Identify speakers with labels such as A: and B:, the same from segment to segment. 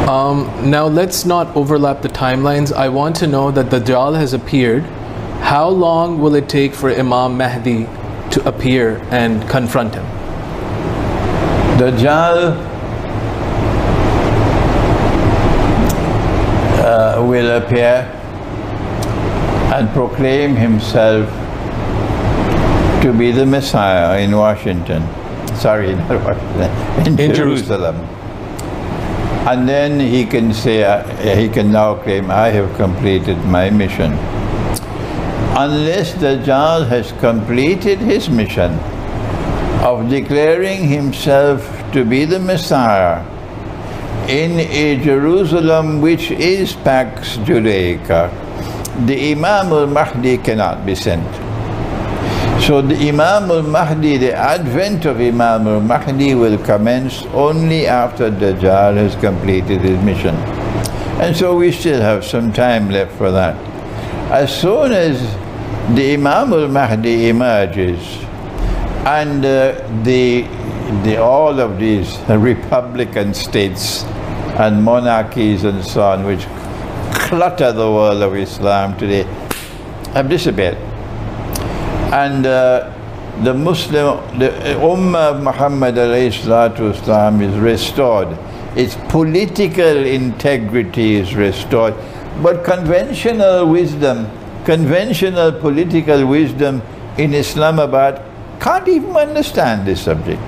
A: Now let's not overlap the timelines. I want to know that Dajjal has appeared. How long will it take for Imam Mahdi to appear and confront him?
B: Dajjal will appear and proclaim himself to be the Messiah in Washington. Sorry, not Washington, in Jerusalem. And then he can say, he can now claim, I have completed my mission. Unless Dajjal has completed his mission of declaring himself to be the Messiah in a Jerusalem which is Pax Judaica, the Imam al-Mahdi cannot be sent. So the Imam al-Mahdi, the advent of Imam al-Mahdi will commence only after Dajjal has completed his mission. And so we still have some time left for that. As soon as the Imam al-Mahdi emerges and all of these republican states and monarchies and so on which clutter the world of Islam today have disappeared. And the Ummah of Muhammad ﷺ is restored. Its political integrity is restored. But conventional wisdom, conventional political wisdom in Islamabad can't even understand this subject.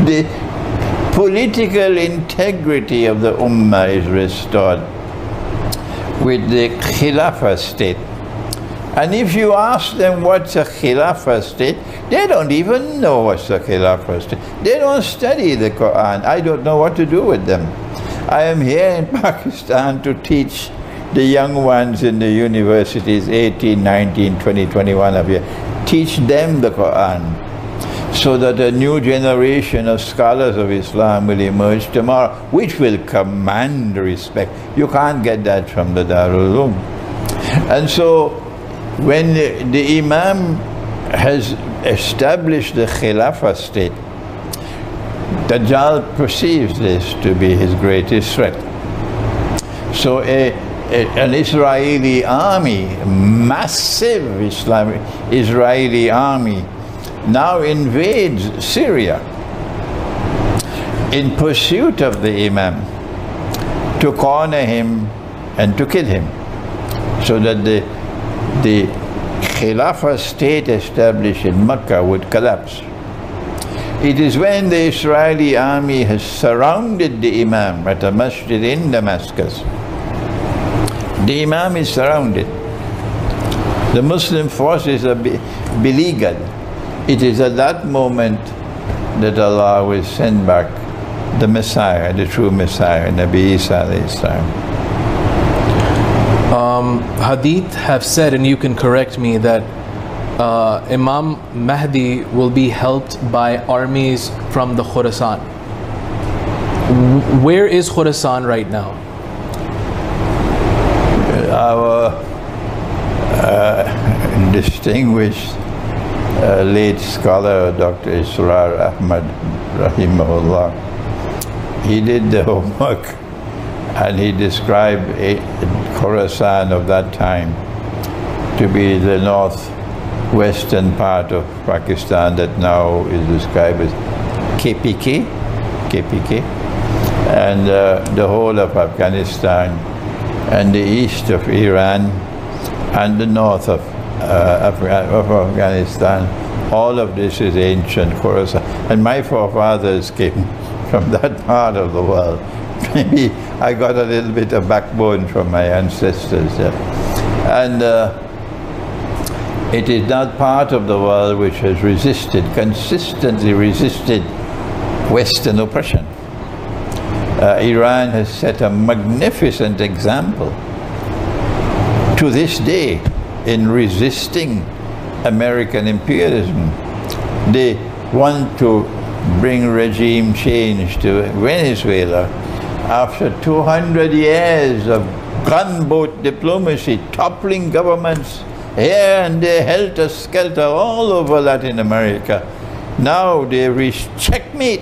B: The political integrity of the Ummah is restored with the Khilafah state. And if you ask them what's a Khilafah state, they don't even know what's a Khilafah state. They don't study the Quran. I don't know what to do with them. I am here in Pakistan to teach the young ones in the universities, 18, 19, 20, 21 of you. Teach them the Quran, so that a new generation of scholars of Islam will emerge tomorrow, which will command respect. You can't get that from the Darul Uloom. And so, when the Imam has established the Khilafah state, Dajjal perceives this to be his greatest threat. So an Israeli army, massive Israeli army, now invades Syria in pursuit of the Imam to corner him and to kill him, so that the Khilafah state established in Mecca would collapse. It is when the Israeli army has surrounded the Imam at a masjid in Damascus. The Imam is surrounded. The Muslim forces are beleaguered. It is at that moment that Allah will send back the Messiah, the true Messiah, Nabi Isa alayhi salam.
A: Hadith have said, and you can correct me, that Imam Mahdi will be helped by armies from the Khorasan. Where is Khorasan right now?
B: Our distinguished late scholar, Dr. Israr Ahmad, rahimahullah, he did the homework and he described Khorasan of that time to be the northwestern part of Pakistan that now is described as KPK, and the whole of Afghanistan, and the east of Iran, and the north of Afghanistan. All of this is ancient Khorasan. And my forefathers came from that part of the world. Maybe I got a little bit of backbone from my ancestors. And it is not part of the world which has resisted, consistently resisted Western oppression. Iran has set a magnificent example to this day in resisting American imperialism. They want to bring regime change to Venezuela after 200 years of gunboat diplomacy, toppling governments here and there, helter-skelter all over Latin America. Now they reach checkmate.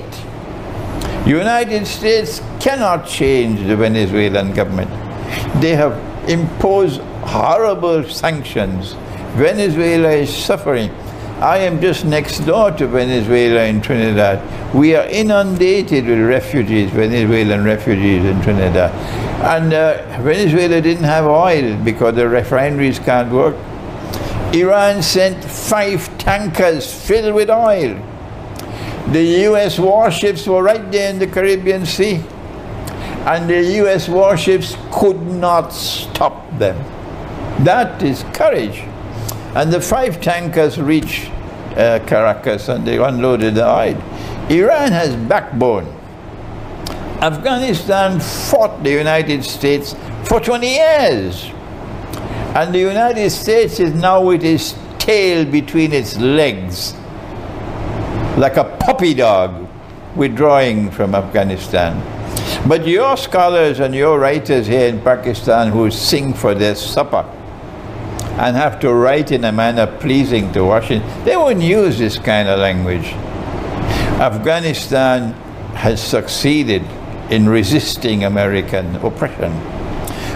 B: United States cannot change the Venezuelan government. They have imposed horrible sanctions. Venezuela is suffering. I am just next door to Venezuela in Trinidad. We are inundated with refugees, Venezuelan refugees in Trinidad. And Venezuela didn't have oil because the refineries can't work. Iran sent 5 tankers filled with oil. The US warships were right there in the Caribbean Sea. And the US warships could not stop them. That is courage. And the 5 tankers reached Caracas and they unloaded the oil. Iran has backbone. Afghanistan fought the United States for 20 years. And the United States is now with its tail between its legs, like a puppy dog withdrawing from Afghanistan. But your scholars and your writers here in Pakistan who sing for their supper and have to write in a manner pleasing to Washington, they won't use this kind of language. Afghanistan has succeeded in resisting American oppression.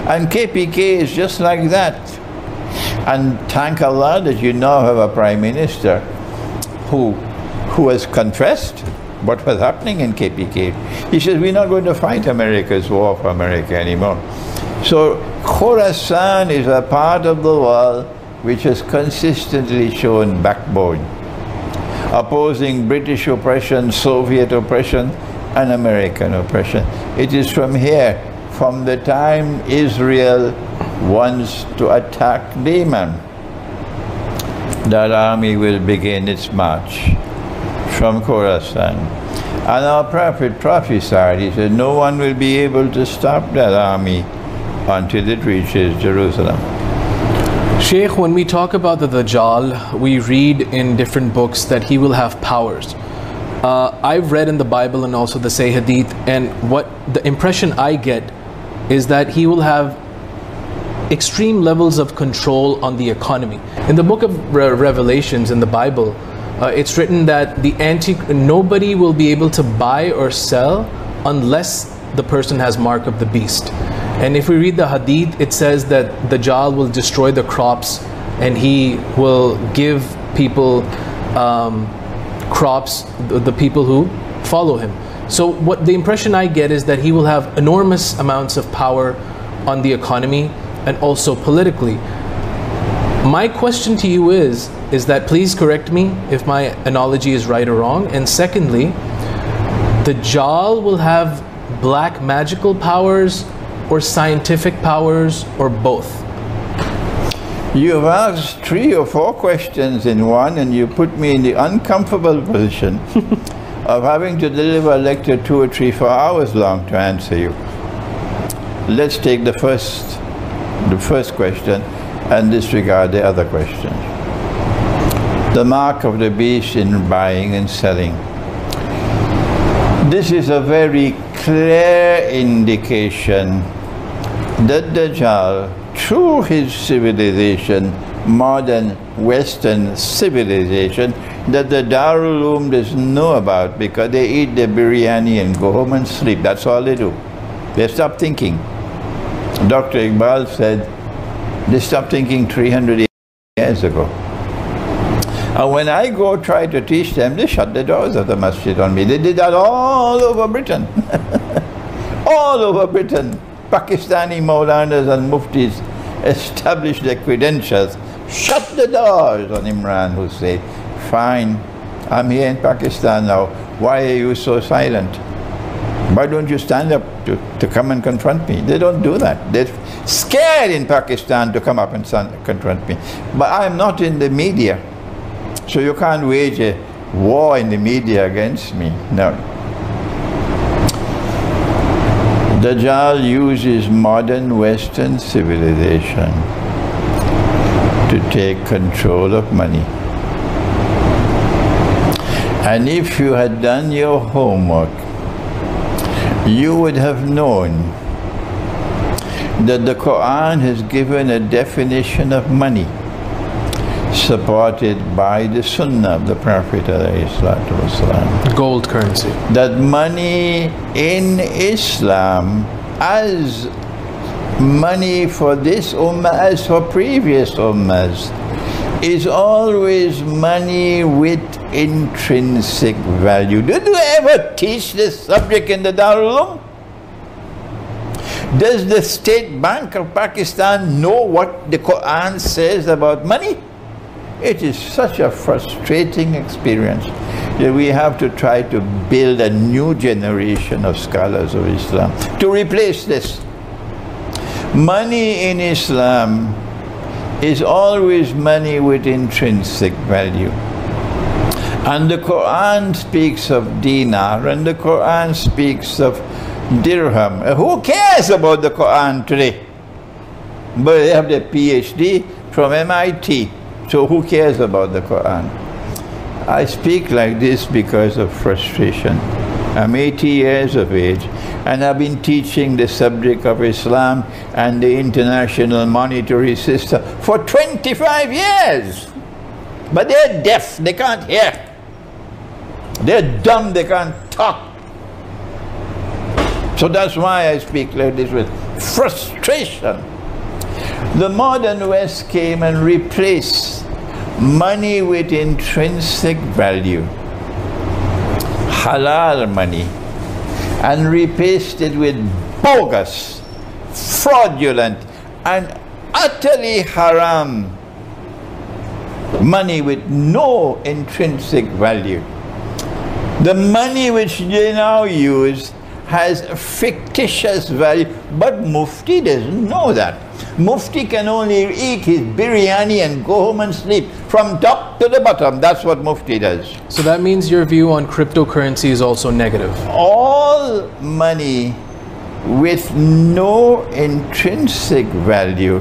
B: And KPK is just like that. And thank Allah that you now have a Prime Minister who has confessed what was happening in KPK. He says, we're not going to fight America's war for America anymore. So Khorasan is a part of the world which has consistently shown backbone, opposing British oppression, Soviet oppression, and American oppression. It is from here, from the time Israel wants to attack Yemen, that army will begin its march from Khorasan. And our prophet prophesied, he said, no one will be able to stop that army until it reaches Jerusalem.
A: Sheikh, when we talk about the Dajjal, we read in different books that he will have powers. I've read in the Bible and also the Sahih Hadith, and what the impression I get is that he will have extreme levels of control on the economy. In the book of Revelations in the Bible, it's written that nobody will be able to buy or sell unless the person has mark of the beast. And if we read the Hadith, it says that Dajjal will destroy the crops and he will give people crops, the people who follow him. So what the impression I get is that he will have enormous amounts of power on the economy and also politically. My question to you is that, please correct me if my analogy is right or wrong. And secondly, Dajjal will have black magical powers or scientific powers or both?
B: You have asked 3 or 4 questions in one, and you put me in the uncomfortable position of having to deliver a lecture 2 or 3, 4 hours long to answer you. Let's take the first question and disregard the other questions. The mark of the beast in buying and selling. This is a very clear indication that Dajjal, through his civilization, modern Western civilization, that the Darul Uloom doesn't know about, because they eat their biryani and go home and sleep. That's all they do. They stop thinking. Dr. Iqbal said they stopped thinking 300 years ago. And when I go try to teach them, they shut the doors of the masjid on me. They did that all over Britain. All over Britain. Pakistani Maulanas and Muftis established their credentials, shut the doors on Imran Hosein. Fine, I'm here in Pakistan now. Why are you so silent? Why don't you stand up to come and confront me? They don't do that. They're scared in Pakistan to come up and confront me. But I'm not in the media. So you can't wage a war in the media against me. No. Dajjal uses modern Western civilization to take control of money. And if you had done your homework, you would have known that the Quran has given a definition of money. supported by the Sunnah of the Prophet ﷺ.
A: Gold currency.
B: That money in Islam, as money for this ummah as for previous ummahs, is always money with intrinsic value. Did you ever teach this subject in the Darul Uloom? Does the State Bank of Pakistan know what the Quran says about money? It is such a frustrating experience that we have to try to build a new generation of scholars of Islam to replace this. Money in Islam is always money with intrinsic value. And the Quran speaks of dinar, and the Quran speaks of dirham. Who cares about the Quran today? But they have their PhD from MIT, so who cares about the Quran? I speak like this because of frustration. I'm 80 years of age, and I've been teaching the subject of Islam and the international monetary system for 25 years. But they're deaf, they can't hear. They're dumb, they can't talk. So that's why I speak like this, with frustration. The modern West came and replaced money with intrinsic value, halal money, and replaced it with bogus, fraudulent, and utterly haram money with no intrinsic value. The money which they now use has a fictitious value, but Mufti doesn't know that. Mufti can only eat his biryani and go home and sleep from top to the bottom. That's what Mufti does.
A: So that means your view on cryptocurrency is also negative.
B: All money with no intrinsic value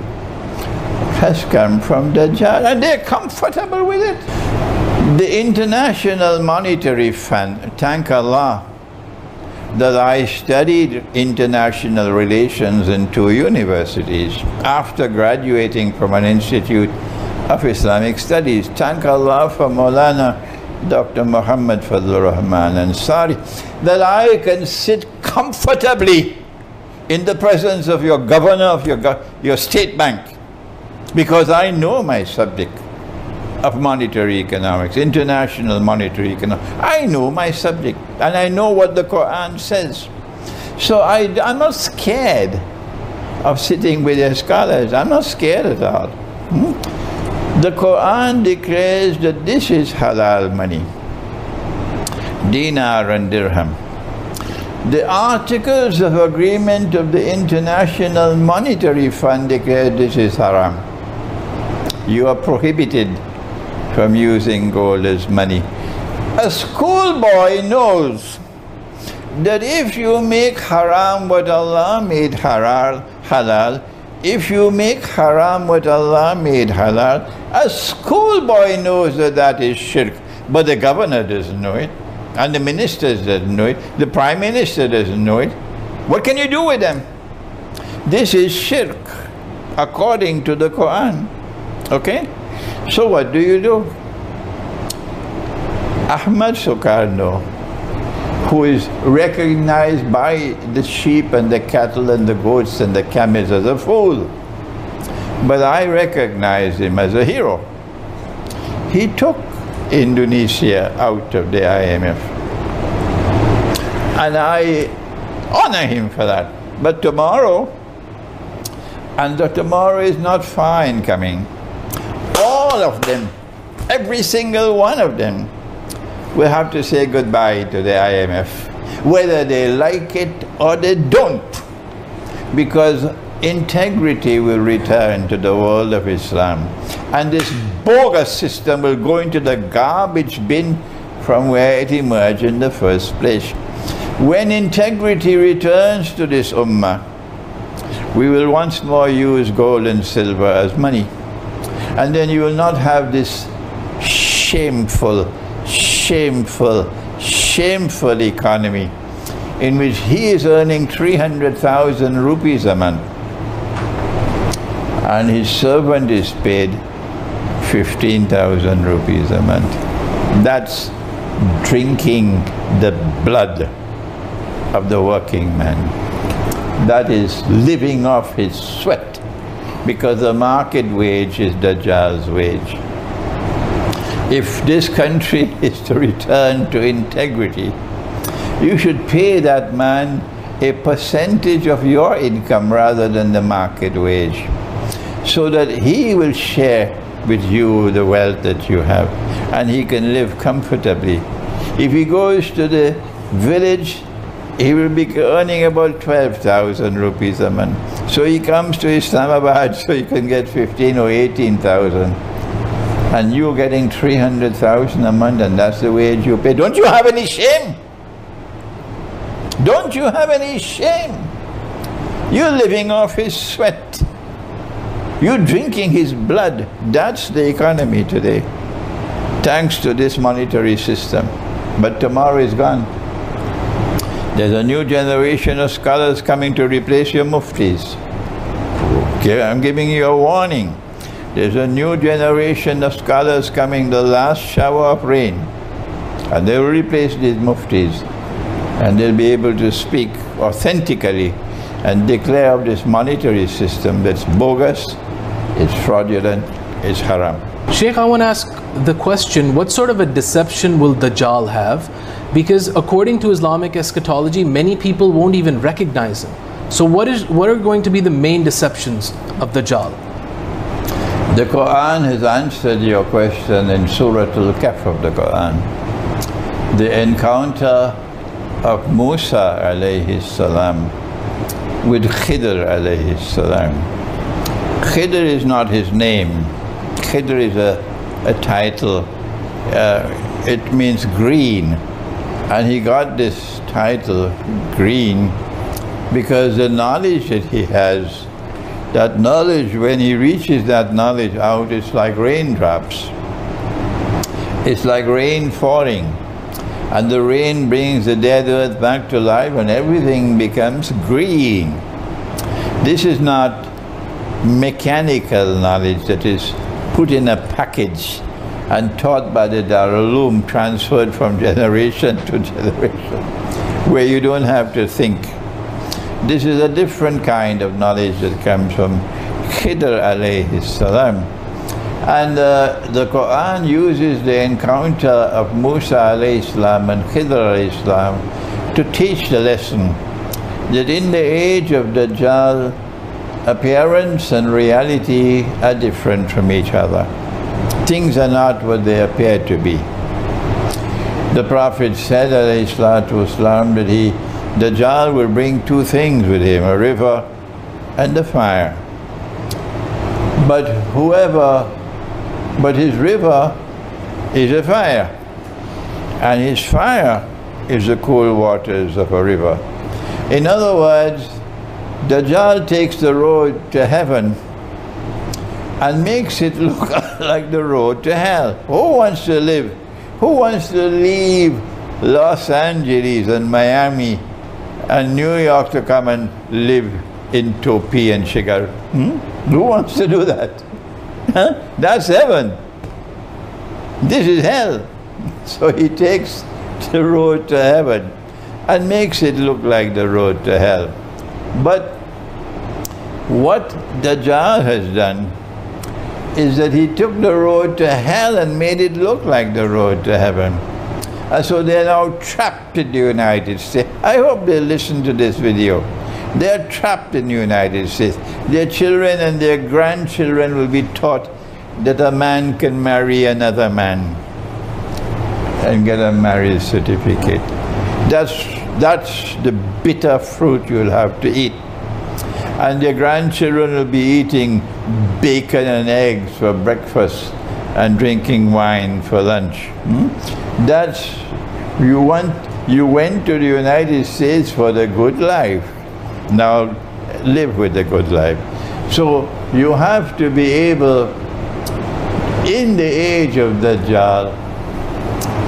B: has come from Dajjal, and they're comfortable with it. The International Monetary Fund, thank Allah that I studied international relations in 2 universities after graduating from an Institute of Islamic Studies. Thank Allah for Maulana Dr. Muhammad Fadlur Rahman Ansari, that I can sit comfortably in the presence of your governor of your state bank, because I know my subject of monetary economics, international monetary economics. I know my subject, and I know what the Quran says. So I'm not scared of sitting with the scholars. I'm not scared at all. The Quran declares that this is halal money, dinar and dirham. The Articles of Agreement of the International Monetary Fund declare this is haram. You are prohibited from using gold as money. A schoolboy knows that if you make haram what Allah made halal, if you make haram what Allah made halal, a schoolboy knows that that is shirk, but the governor doesn't know it, and the ministers doesn't know it, the prime minister doesn't know it. What can you do with them? This is shirk according to the Quran. Okay? So what do you do? Ahmad Sukarno, who is recognized by the sheep and the cattle and the goats and the camels as a fool, but I recognize him as a hero. He took Indonesia out of the IMF, and I honor him for that. But tomorrow, and the tomorrow is not far in coming, all of them, every single one of them, will have to say goodbye to the IMF, whether they like it or they don't, because integrity will return to the world of Islam, and this bogus system will go into the garbage bin from where it emerged in the first place. When integrity returns to this ummah, we will once more use gold and silver as money, and then you will not have this shameful economy in which he is earning 300,000 rupees a month and his servant is paid 15,000 rupees a month. That's drinking the blood of the working man. That is living off his sweat, because the market wage is Dajjal's wage. If this country is to return to integrity, you should pay that man a percentage of your income rather than the market wage, so that he will share with you the wealth that you have and he can live comfortably. If he goes to the village, he will be earning about 12,000 rupees a month. So he comes to Islamabad so he can get 15 or 18,000. And you're getting 300,000 a month, and that's the wage you pay. Don't you have any shame? Don't you have any shame? You're living off his sweat. You're drinking his blood. That's the economy today, thanks to this monetary system. But tomorrow is gone. There's a new generation of scholars coming to replace your muftis. Okay, I'm giving you a warning. There's a new generation of scholars coming, the last shower of rain. And they will replace these muftis. And they'll be able to speak authentically and declare of this monetary system that's bogus, it's fraudulent, it's haram.
A: Sheikh, I want to ask the question, what sort of a deception will Dajjal have? Because according to Islamic eschatology, many people won't even recognize him. So what are going to be the main deceptions of Dajjal?
B: The Quran has answered your question in Surah Al-Kahf of the Quran. The encounter of Musa alayhi salam with Khidr alayhi salam. Khidr is not his name. Khidr is a title. It means green. And he got this title, green, because the knowledge that he has, that knowledge, when he reaches that knowledge out, it's like raindrops. It's like rain falling. And the rain brings the dead earth back to life and everything becomes green. This is not mechanical knowledge that is put in a package and taught by the Darul-Uloom, transferred from generation to generation, where you don't have to think. This is a different kind of knowledge that comes from Khidr alayhi salam. And the Quran uses the encounter of Musa alayhi salam and Khidr alayhi salam to teach the lesson that in the age of Dajjal, appearance and reality are different from each other. Things are not what they appear to be. The Prophet said alayhi salatu wasalam that Dajjal will bring two things with him, a river and a fire. But his river is a fire, and his fire is the cool waters of a river. In other words, Dajjal takes the road to heaven and makes it look like the road to hell. Who wants to live? Who wants to leave Los Angeles and Miami and New York to come and live in Topi and Shigar? Who wants to do that? Huh? That's heaven. This is hell. So he takes the road to heaven and makes it look like the road to hell. But what Dajjal has done is that he took the road to hell and made it look like the road to heaven. And so they're now trapped in the United States. I hope they listen to this video. They're trapped in the United States. Their children and their grandchildren will be taught that a man can marry another man and get a marriage certificate. That's the bitter fruit you'll have to eat. And their grandchildren will be eating bacon and eggs for breakfast and drinking wine for lunch. You went to the United States for the good life. Now live with the good life. So you have to be able, in the age of Dajjal,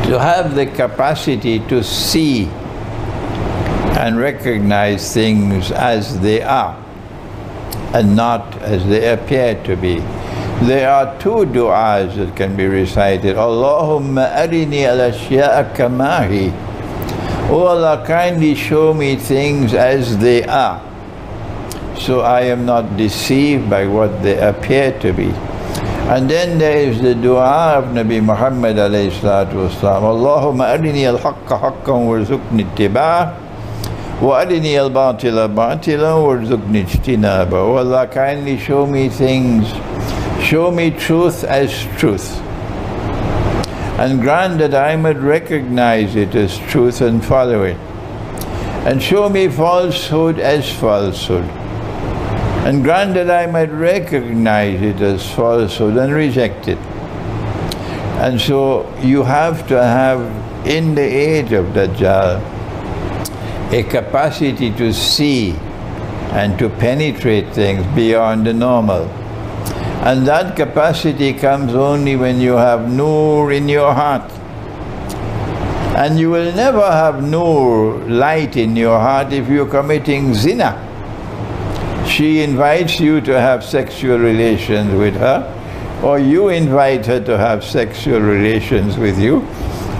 B: to have the capacity to see and recognize things as they are and not as they appear to be. There are two du'as that can be recited. Allahumma arini al-ashya'a kamahi. Oh Allah, kindly show me things as they are, so I am not deceived by what they appear to be. And then there is the dua of Nabi Muhammad alayhi salatu wasalam. Allahumma arini al-haqqa haqqan warzuqni ittiba'ah wa arini al-batila batilan warzuqni ijtinabah. Oh Allah, kindly show me things, show me truth as truth, and grant that I might recognize it as truth and follow it. And show me falsehood as falsehood, and grant that I might recognize it as falsehood and reject it. And so you have to have, in the age of Dajjal, a capacity to see and to penetrate things beyond the normal. And that capacity comes only when you have nur in your heart. And you will never have nur, light in your heart, if you're committing zina. She invites you to have sexual relations with her, or you invite her to have sexual relations with you,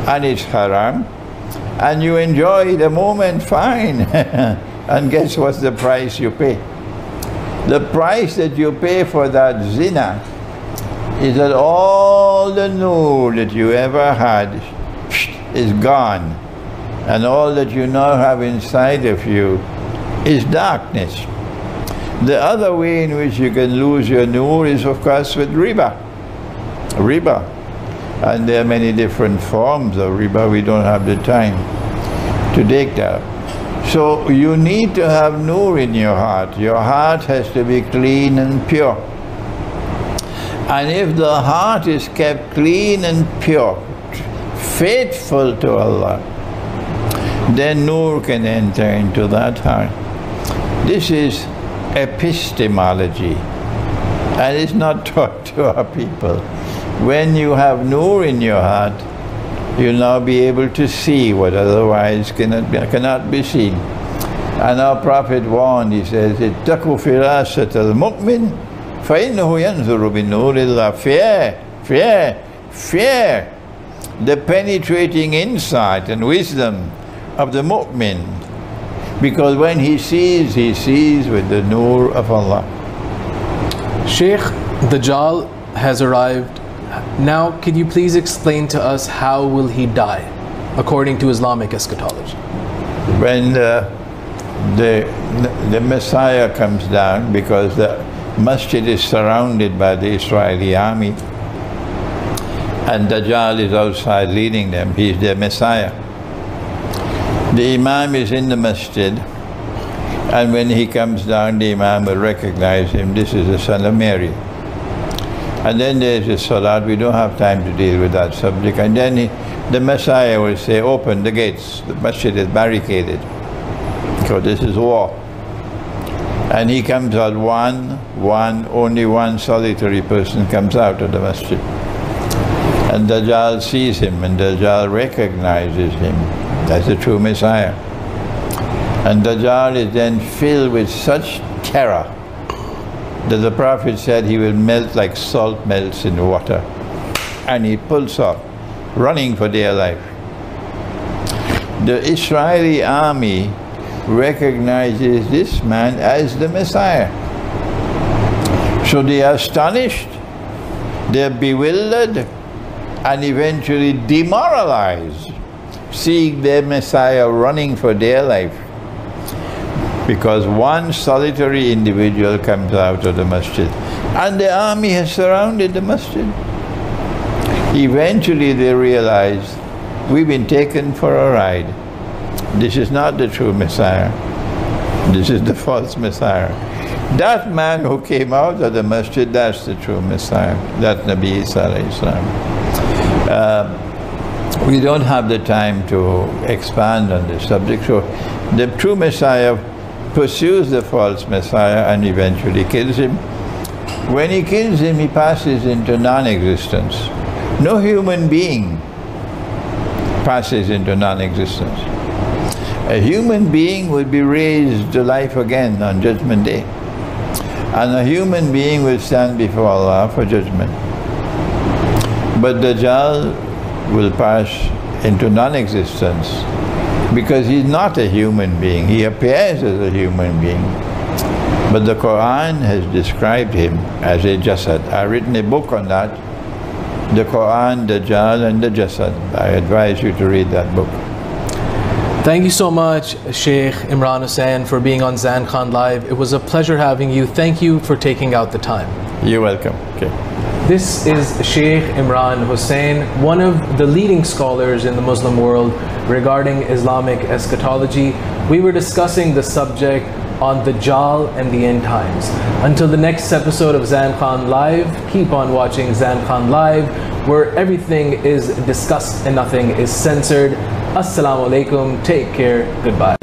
B: and it's haram, and you enjoy the moment, fine. And guess what's the price you pay? The price that you pay for that zina is that all the nur that you ever had is gone, and all that you now have inside of you is darkness. The other way in which you can lose your nur is, of course, with riba. Riba. And there are many different forms of riba. We don't have the time to take that. So you need to have nur in your heart. Your heart has to be clean and pure. And if the heart is kept clean and pure, faithful to Allah, then nur can enter into that heart. This is epistemology, and it's not taught to our people. When you have nur in your heart, you'll now be able to see what otherwise cannot be seen. And our Prophet warned, he says, "Ittaqu firasat al-mu'min fa innahu yanzuru bi nurillah." Fear, fear, fear the penetrating insight and wisdom of the mu'min, because when he sees with the nur of Allah.
A: Sheikh, Dajjal has arrived. Now, could you please explain to us how will he die according to Islamic eschatology?
B: When the Messiah comes down, because the masjid is surrounded by the Israeli army, and Dajjal is outside leading them, he is their Messiah. The Imam is in the masjid, and when he comes down, the Imam will recognize him. This is the son of Mary. And then there's the salat. We don't have time to deal with that subject. And then the Messiah will say, "Open the gates." The masjid is barricaded, because this is war. And he comes out only one solitary person comes out of the masjid. And Dajjal sees him, and Dajjal recognizes him as the true Messiah. And Dajjal is then filled with such terror that the Prophet said he will melt like salt melts in water. And he pulls off, running for dear life. The Israeli army recognizes this man as the Messiah. So they are astonished, they are bewildered, and eventually demoralized, seeing their Messiah running for their life, because one solitary individual comes out of the masjid, and the army has surrounded the masjid. Eventually they realize, we've been taken for a ride. This is not the true Messiah. This is the false Messiah. That man who came out of the masjid, that's the true Messiah. That's Nabi Isa alayhi salam. We don't have the time to expand on this subject. So the true Messiah pursues the false Messiah and eventually kills him. When he kills him, he passes into non-existence. No human being passes into non-existence. A human being will be raised to life again on Judgment Day. And a human being will stand before Allah for judgment. But Dajjal will pass into non-existence because he's not a human being. He appears as a human being. But the Quran has described him as a jasad. I've written a book on that. The Quran, Dajjal and the Jasad. I advise you to read that book.
A: Thank you so much, Sheikh Imran Hosein, for being on Zain Khan Live. It was a pleasure having you. Thank you for taking out the time.
B: You're welcome. Okay.
A: This is Sheikh Imran Hosein, one of the leading scholars in the Muslim world regarding Islamic eschatology. We were discussing the subject on the Dajjal and the end times. Until the next episode of Zain Khan Live, keep on watching Zain Khan Live, where everything is discussed and nothing is censored. Assalamu alaikum, take care, goodbye.